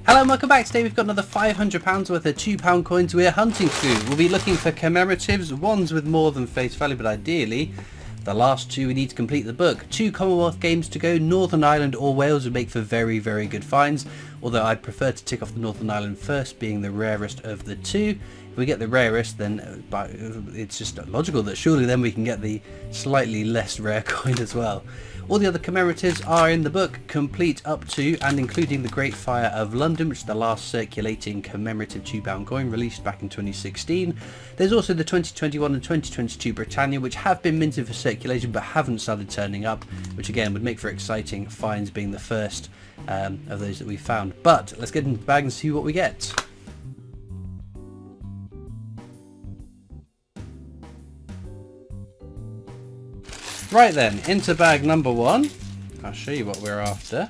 Hello and welcome back. Today we've got another £500 worth of £2 coins we're hunting through. We'll be looking for commemoratives, ones with more than face value, but ideally the last two we need to complete the book. 2 Commonwealth games to go. Northern Ireland or Wales would make for very, very good finds, although I'd prefer to tick off the Northern Ireland first, being the rarest of the two. If we get the rarest, then it's just logical that surely then we can get the slightly less rare coin as well. All the other commemoratives are in the book, complete up to and including the Great Fire of London, which is the last circulating commemorative £2 coin released back in 2016. There's also the 2021 and 2022 Britannia, which have been minted for circulation but haven't started turning up, which again would make for exciting finds, being the first of those that we found. But let's get into the bag and see what we get. Right then, into bag number 1. I'll show you what we're after.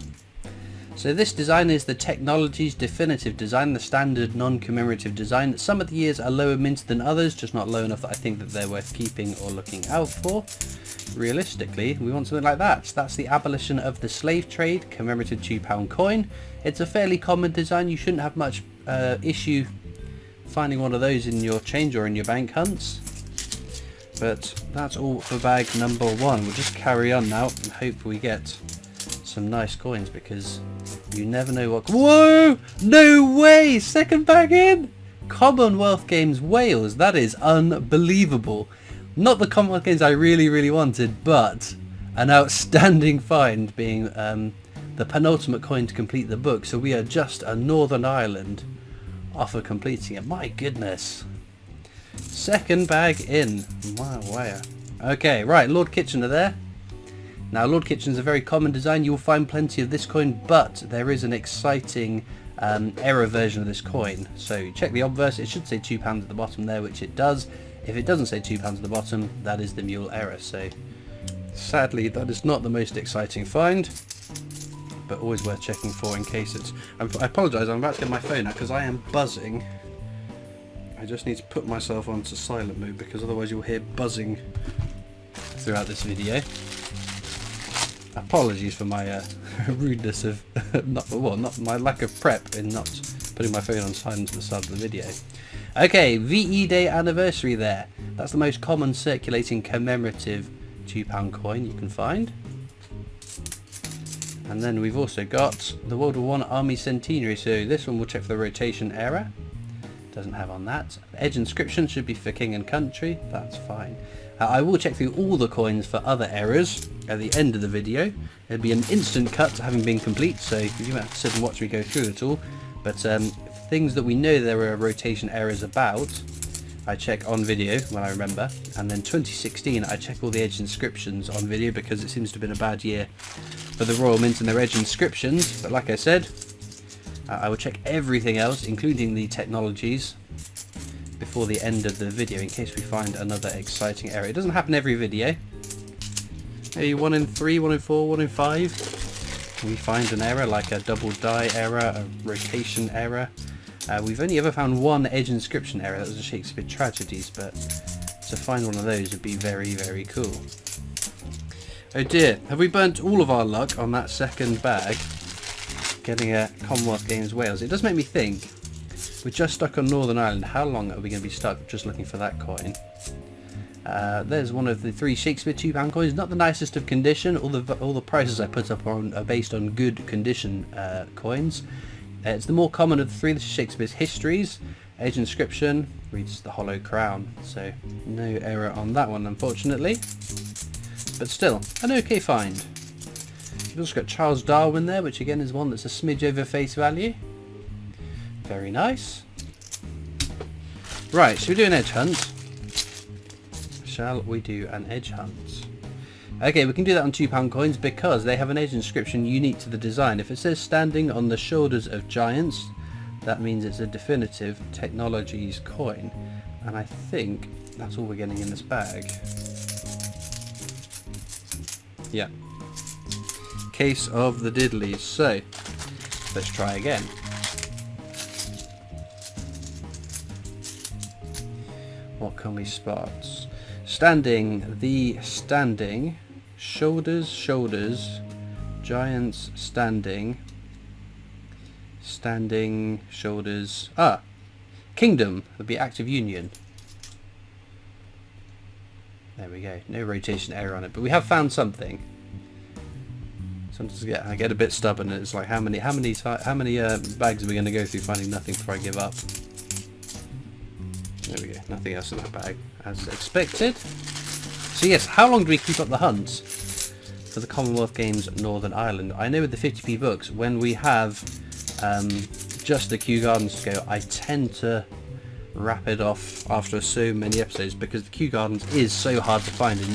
So this design is the Technologies Definitive design, the standard non-commemorative design. Some of the years are lower minted than others, just not low enough that I think that they're worth keeping or looking out for. Realistically, we want something like that. That's the Abolition of the Slave Trade commemorative £2 coin. It's a fairly common design. You shouldn't have much issue finding one of those in your change or in your bank hunts. But that's all for bag number 1. We'll just carry on now and hope we get some nice coins, because you never know what... Whoa! No way! Second bag in! Commonwealth Games Wales. That is unbelievable. Not the Commonwealth Games I really wanted, but an outstanding find, being the penultimate coin to complete the book. So we are just a Northern Ireland off of completing it. My goodness. Second bag in. Wow. Okay, right, Lord Kitchener there. Now, Lord Kitchener is a very common design. You will find plenty of this coin, but there is an exciting error version of this coin. So check the obverse. It should say £2 at the bottom there, which it does. If it doesn't say £2 at the bottom, that is the mule error. So sadly, that is not the most exciting find, but always worth checking for in case it's... I apologise, I'm about to get my phone out because I am buzzing. I just need to put myself onto silent mode, because otherwise you'll hear buzzing throughout this video. Apologies for my rudeness of not my lack of prep in not putting my phone on silent at the start of the video. Okay, VE Day anniversary there. That's the most common circulating commemorative £2 coin you can find. And then we've also got the World War I Army Centenary. So this one will check for the rotation error. Doesn't have on that. Edge inscription should be for king and country. That's fine. I will check through all the coins for other errors at the end of the video. It'll be an instant cut to having been complete, so you might have to sit and watch me go through it all. But things that we know there are rotation errors about, I check on video when I remember. And then 2016, I check all the edge inscriptions on video, because it seems to have been a bad year for the Royal Mint and their edge inscriptions. But like I said, I will check everything else, including the technologies, before the end of the video, in case we find another exciting error. It doesn't happen every video. Maybe 1 in 3, 1 in 4, 1 in 5. We find an error, like a double die error, a rotation error. We've only ever found one edge inscription error. That was a Shakespeare Tragedies, but to find one of those would be very cool. Oh dear, have we burnt all of our luck on that second bag? Getting a Commonwealth Games Wales. It does make me think, we're just stuck on Northern Ireland. How long are we going to be stuck just looking for that coin? There's one of the 3 Shakespeare £2 coins. Not the nicest of condition. All the prices I put up on are based on good condition coins. It's the more common of the 3. This is Shakespeare's Histories. Edge inscription reads the Hollow Crown. So no error on that one, unfortunately. But still, an okay find. We've also got Charles Darwin there, which again is one that's a smidge over face value. Very nice. Right, shall we do an edge hunt? Shall we do an edge hunt? Okay, we can do that on £2 coins because they have an edge inscription unique to the design. If it says standing on the shoulders of giants, that means it's a definitive Technologies coin. And I think that's all we're getting in this bag. Yeah. Case of the diddlies. So let's try again. What can we spot? Standing, the standing, shoulders, giants standing, Standing, shoulders. Kingdom would be active union. There we go. No rotation error on it, but we have found something. Sometimes I get a bit stubborn. It's like how many bags are we going to go through finding nothing before I give up? There we go. Nothing else in that bag, as expected. So yes, how long do we keep up the hunt for the Commonwealth Games Northern Ireland? I know with the 50p books, when we have just the Kew Gardens to go, I tend to wrap it off after so many episodes because the Kew Gardens is so hard to find, and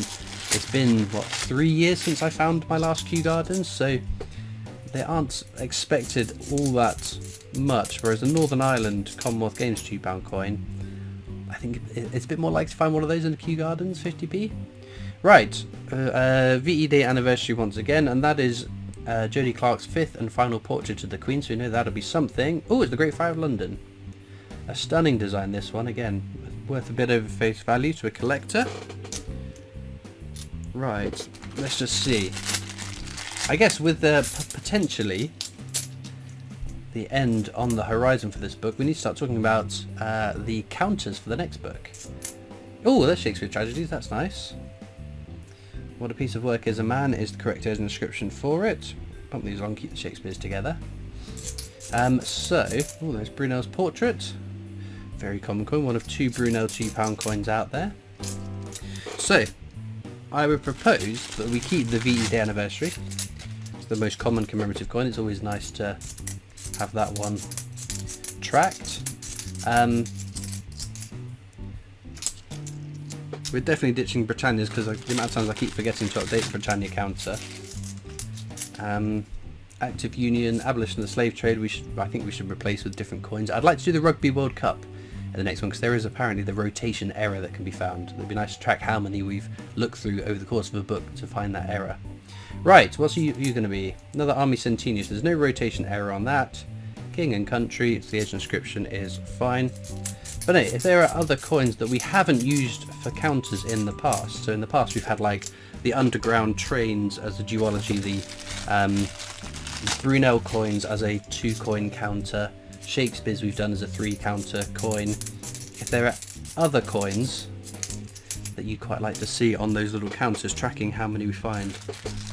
it's been what, 3 years since I found my last Kew Gardens, so they aren't expected all that much, whereas the Northern Ireland Commonwealth Games £2 coin, I think it's a bit more likely to find one of those in the Kew Gardens 50p. Right, VE Day anniversary once again, and that is Jodie Clark's 5th and final portrait of the Queen, so we know that'll be something. Oh, it's the Great Fire of London. A stunning design, this one, again, worth a bit over face value to a collector. Right, let's just see. I guess with the potentially the end on the horizon for this book, we need to start talking about the counters for the next book. Oh, there's Shakespeare Tragedies, that's nice. What a piece of work is a man is the correct inscription for it. Pump these along, keep the Shakespeares together. Oh, there's Brunel's portrait. Very common coin, one of 2 Brunel £2 coins out there. So, I would propose that we keep the VE Day anniversary. It's the most common commemorative coin. It's always nice to have that one tracked. We're definitely ditching Britannia's because the amount of times I keep forgetting to update the Britannia counter. Active Union, abolition of the slave trade, I think we should replace with different coins. I'd like to do the Rugby World Cup in the next one because there is apparently the rotation error that can be found. It'd be nice to track how many we've looked through over the course of a book to find that error. Right, what's you going to be? Another Army Centennial, so there's no rotation error on that. King and country, so the edge inscription is fine. But hey, if there are other coins that we haven't used for counters in the past, so in the past we've had like the underground trains as a duology, the Brunel coins as a 2 coin counter, Shakespeare's we've done as a 3 counter coin. If there are other coins that you quite like to see on those little counters tracking how many we find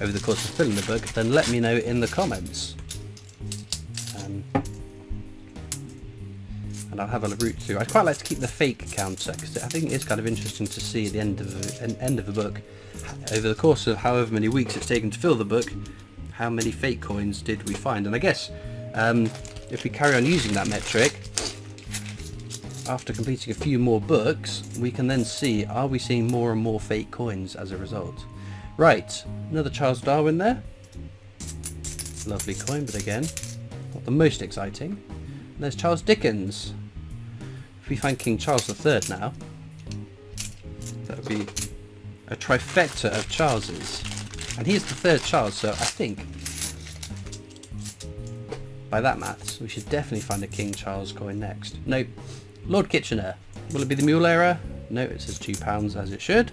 over the course of filling the book, then let me know in the comments. And I'll have a route through. I'd quite like to keep the fake counter because I think it's kind of interesting to see at the end of the book, over the course of however many weeks it's taken to fill the book, how many fake coins did we find. And I guess if we carry on using that metric, after completing a few more books, we can then see, are we seeing more and more fake coins as a result. Right, another Charles Darwin there. Lovely coin, but again, not the most exciting. And there's Charles Dickens. If we find King Charles III now, that would be a trifecta of Charleses. And he's the 3rd Charles, so I think, by that maths, we should definitely find a King Charles coin next. No, Lord Kitchener. Will it be the mule error? No, it says £2 as it should.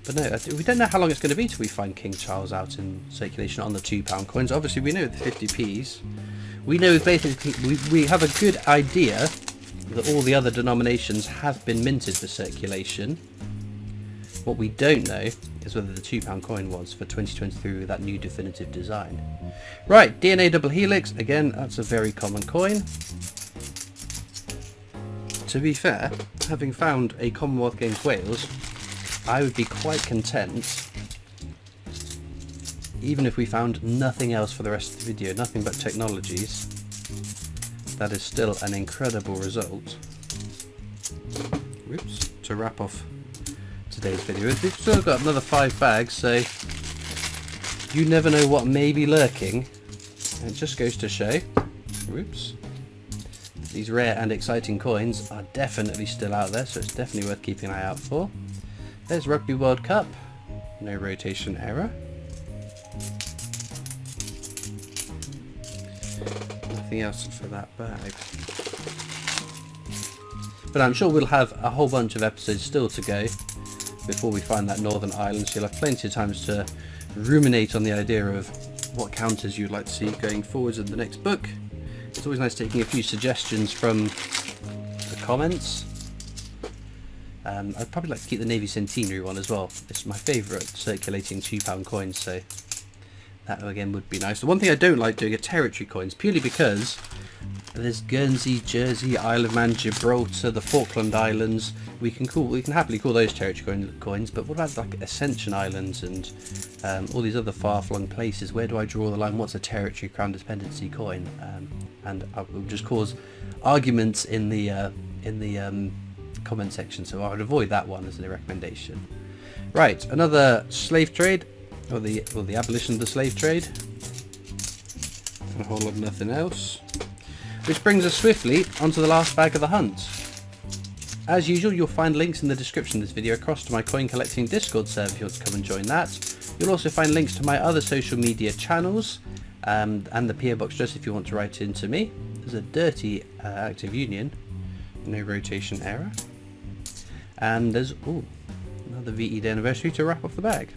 But no, we don't know how long it's going to be till we find King Charles out in circulation on the £2 coins. Obviously, we know the 50p's. We know basically we have a good idea that all the other denominations have been minted for circulation. What we don't know is whether the £2 coin was for 2023 with that new definitive design. Right, DNA double helix. Again, that's a very common coin. To be fair, having found a Commonwealth Games Wales, I would be quite content, even if we found nothing else for the rest of the video, nothing but technologies. That is still an incredible result. Whoops, to wrap off today's video. We've still got another 5 bags, so you never know what may be lurking. And it just goes to show, whoops, these rare and exciting coins are definitely still out there, so it's definitely worth keeping an eye out for. There's Rugby World Cup, no rotation error. Nothing else for that bag. But I'm sure we'll have a whole bunch of episodes still to go before we find that Northern Ireland, so you'll have plenty of times to ruminate on the idea of what counters you'd like to see going forwards in the next book. It's always nice taking a few suggestions from the comments. I'd probably like to keep the Navy Centenary one as well. It's my favourite circulating £2 coins, so that again would be nice. The one thing I don't like doing are territory coins, purely because there's Guernsey, Jersey, Isle of Man, Gibraltar, the Falkland Islands. We can happily call those territory coins, but what about like Ascension Islands and all these other far-flung places? Where do I draw the line? What's a territory crown dependency coin? And I will just cause arguments in the comment section, so I would avoid that one as a recommendation. Right, another slave trade, or the abolition of the slave trade, and a whole lot of nothing else. Which brings us swiftly onto the last bag of the hunt. As usual, you'll find links in the description of this video across to my coin collecting Discord server if you want to come and join that. You'll also find links to my other social media channels and the PO box just if you want to write in to me. There's a dirty active union, no rotation error, and there's another VE Day anniversary to wrap off the bag.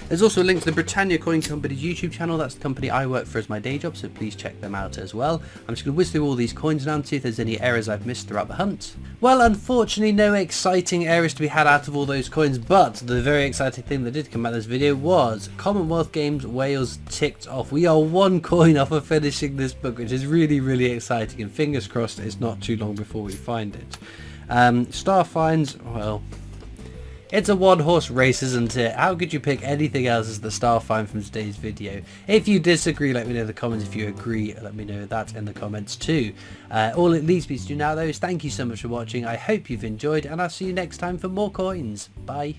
There's also a link to the Britannia Coin Company's YouTube channel. That's the company I work for as my day job, so please check them out as well. I'm just going to whiz through all these coins now and see if there's any errors I've missed throughout the hunt. Well, unfortunately, no exciting errors to be had out of all those coins, but the very exciting thing that did come out of this video was Commonwealth Games Wales ticked off. We are one coin off of finishing this book, which is really, really exciting, and fingers crossed it's not too long before we find it. Star finds, well, it's a one-horse race, isn't it? How could you pick anything else as the star find from today's video? If you disagree, let me know in the comments. If you agree, let me know that in the comments too. All it leaves me to do now, though, is thank you so much for watching. I hope you've enjoyed, and I'll see you next time for more coins. Bye.